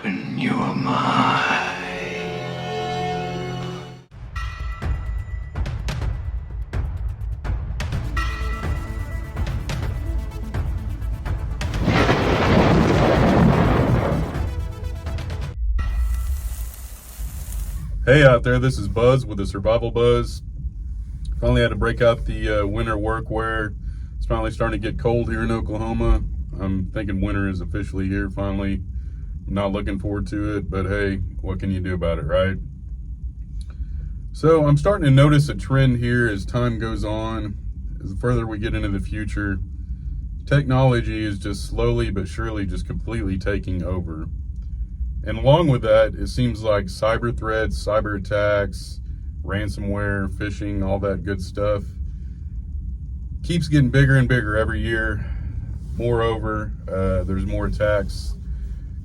Open your mind. Hey out there, this is Buzz with TheSurvivalBuzz. Finally had to break out the winter workwear. It's finally starting to get cold here in Oklahoma. I'm thinking winter is officially here finally. I'm not looking forward to it, but hey, what can you do about it, right? So I'm starting to notice a trend here as time goes on. As the further we get into the future, technology is just slowly but surely just completely taking over. And along with that, it seems like cyber threats, cyber attacks, ransomware, phishing, all that good stuff keeps getting bigger and bigger every year. Moreover, there's more attacks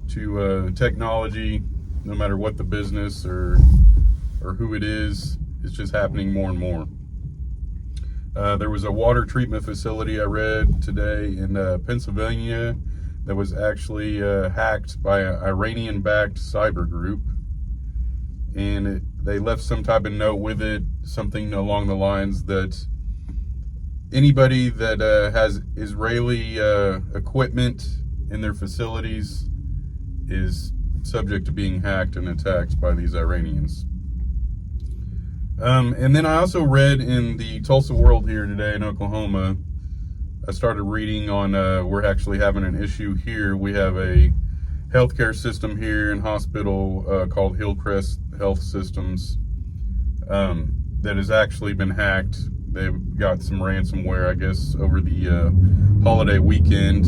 to technology, no matter what the business or who it is. It's just happening more and more. There was a water treatment facility I read today in Pennsylvania that was actually hacked by an Iranian-backed cyber group. And they left some type of note with it, something along the lines that anybody that has Israeli equipment in their facilities is subject to being hacked and attacked by these Iranians. And then I also read in the Tulsa World here today in Oklahoma, I started reading on, we're actually having an issue here. We have a healthcare system here in hospital called Hillcrest Health Systems that has actually been hacked. They've got some ransomware, I guess, over the holiday weekend.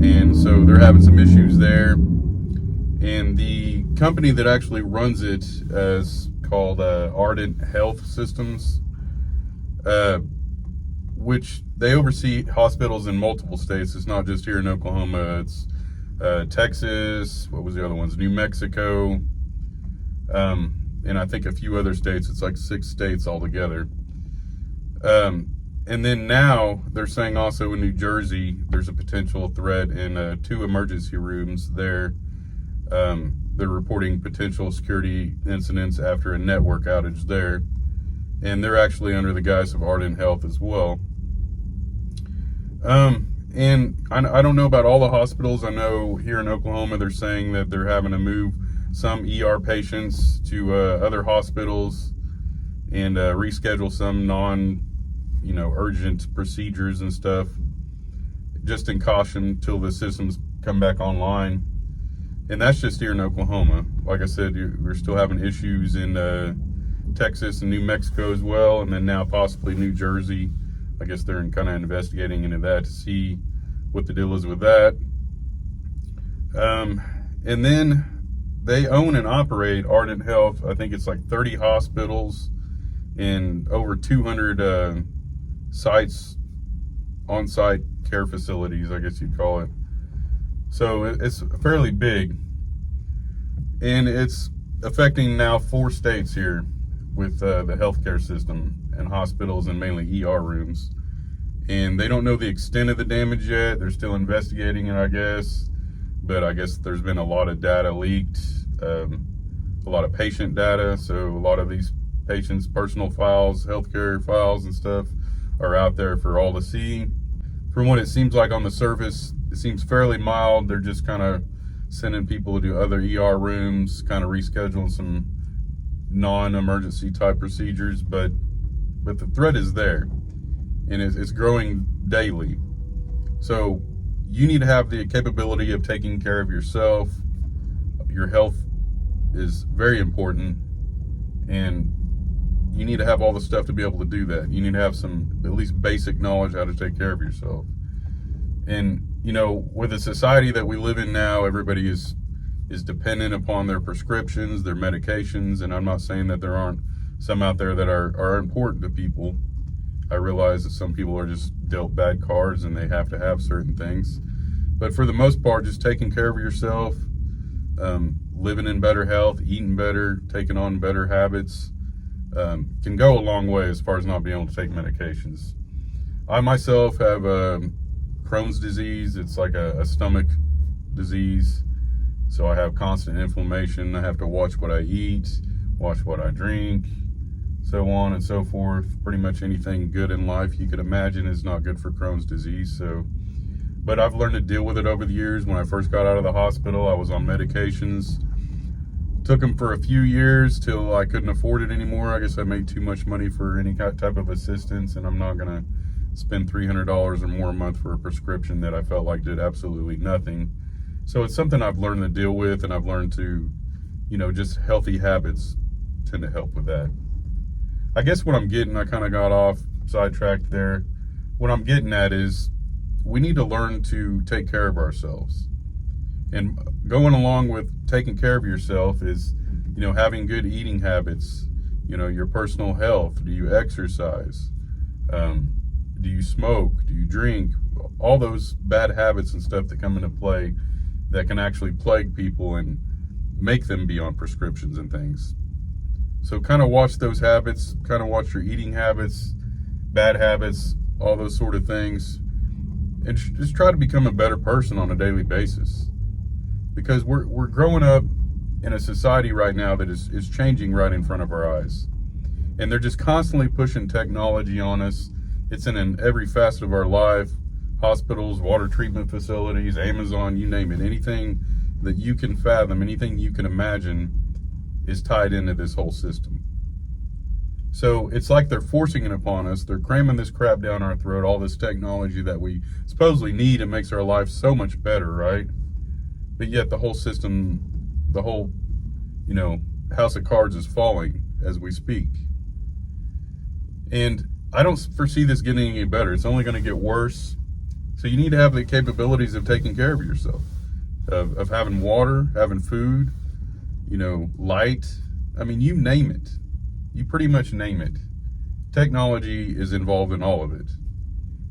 And so they're having some issues there. And the company that actually runs it is called Ardent Health Systems, which they oversee hospitals in multiple states. It's not just here in Oklahoma. It's Texas, what was the other ones? New Mexico, and I think a few other states. It's like 6 states altogether. And then now they're saying also in New Jersey, there's a potential threat in 2 emergency rooms there. They're reporting potential security incidents after a network outage there. And they're actually under the guise of Ardent Health as well. And I don't know about all the hospitals. I know here in Oklahoma, they're saying that they're having to move some ER patients to other hospitals and reschedule some urgent procedures and stuff, just in caution till the systems come back online. And that's just here in Oklahoma. Like I said, we're still having issues in Texas and New Mexico as well, and then now possibly New Jersey. I guess they're kind of investigating into that to see what the deal is with that. And then they own and operate Ardent Health. I think it's like 30 hospitals and over 200 sites, on-site care facilities, I guess you'd call it. So it's fairly big. And it's affecting now 4 states here with the healthcare system and hospitals and mainly ER rooms. And they don't know the extent of the damage yet. They're still investigating it, I guess. But I guess there's been a lot of data leaked, a lot of patient data. So a lot of these patients' personal files, healthcare files and stuff are out there for all to see. From what it seems like on the surface, it seems fairly mild. They're just kind of sending people to other ER rooms, kind of rescheduling some non-emergency type procedures, but the threat is there, and it's growing daily. So you need to have the capability of taking care of yourself. Your health is very important, and you need to have all the stuff to be able to do that. You need to have some at least basic knowledge how to take care of yourself. And with the society that we live in now, everybody is dependent upon their prescriptions, their medications, and I'm not saying that there aren't some out there that are important to people. I realize that some people are just dealt bad cards and they have to have certain things. But for the most part, just taking care of yourself, living in better health, eating better, taking on better habits, can go a long way as far as not being able to take medications. I myself have Crohn's disease. It's like a stomach disease. So I have constant inflammation. I have to watch what I eat, watch what I drink, so on and so forth. Pretty much anything good in life you could imagine is not good for Crohn's disease. But I've learned to deal with it over the years. When I first got out of the hospital, I was on medications. Took them for a few years till I couldn't afford it anymore. I guess I made too much money for any type of assistance, and I'm not gonna spend $300 or more a month for a prescription that I felt like did absolutely nothing. So it's something I've learned to deal with, and I've learned to, just healthy habits tend to help with that. I guess what I'm getting, I kind of got off sidetracked there. What I'm getting at is we need to learn to take care of ourselves. And going along with taking care of yourself is, having good eating habits, your personal health. Do you exercise? Do you smoke? Do you drink? All those bad habits and stuff that come into play that can actually plague people and make them be on prescriptions and things. So kind of watch those habits, kind of watch your eating habits, bad habits, all those sort of things, and just try to become a better person on a daily basis. Because we're growing up in a society right now that is changing right in front of our eyes. And they're just constantly pushing technology on us. It's in every facet of our life. Hospitals, water treatment facilities, Amazon, you name it. Anything that you can fathom, anything you can imagine is tied into this whole system. So it's like they're forcing it upon us. They're cramming this crap down our throat, all this technology that we supposedly need and makes our life so much better, right? But yet the whole system, the whole, house of cards is falling as we speak. And I don't foresee this getting any better. It's only going to get worse. So you need to have the capabilities of taking care of yourself, of having water, having food, light. I mean, you name it. You pretty much name it. Technology is involved in all of it.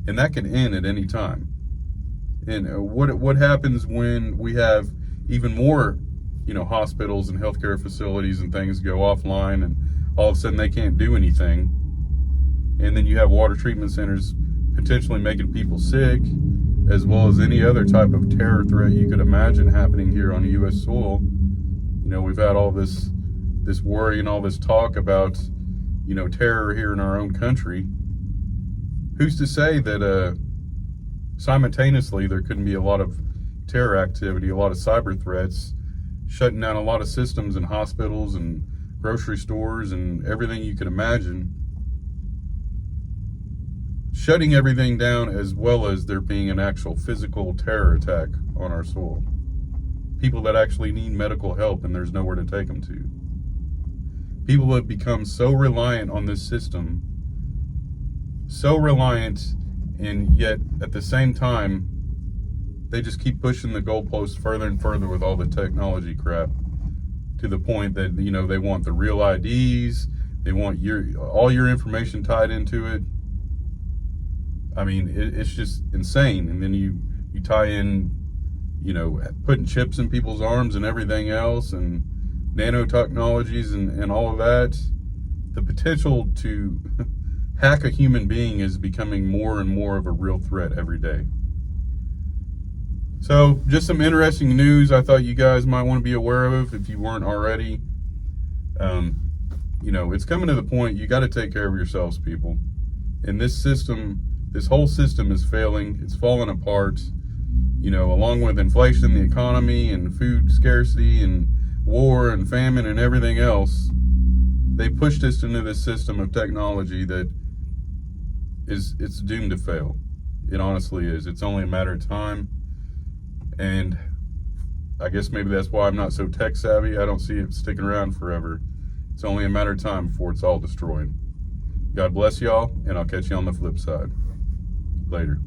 And that can end at any time. And what happens when we have even more, hospitals and healthcare facilities and things go offline, and all of a sudden they can't do anything. And then you have water treatment centers potentially making people sick, as well as any other type of terror threat you could imagine happening here on U.S. soil. We've had all this worry and all this talk about, terror here in our own country. Who's to say that simultaneously there couldn't be a lot of terror activity, a lot of cyber threats, shutting down a lot of systems in hospitals and grocery stores and everything you could imagine. Shutting everything down, as well as there being an actual physical terror attack on our soil. People that actually need medical help and there's nowhere to take them to. People have become so reliant on this system, so reliant, and yet at the same time, they just keep pushing the goalposts further and further with all the technology crap, to the point that, they want the real IDs, they want all your information tied into it. I mean, it's just insane. And then you tie in, putting chips in people's arms and everything else, and nanotechnologies and all of that. The potential to hack a human being is becoming more and more of a real threat every day. So just some interesting news I thought you guys might want to be aware of if you weren't already. It's coming to the point you got to take care of yourselves, people. And this whole system is failing. It's falling apart, along with inflation, the economy, and food scarcity, and war, and famine, and everything else. They pushed us into this system of technology that it's doomed to fail. It honestly is. It's only a matter of time. And I guess maybe that's why I'm not so tech savvy. I don't see it sticking around forever. It's only a matter of time before it's all destroyed. God bless y'all, and I'll catch you on the flip side. Later.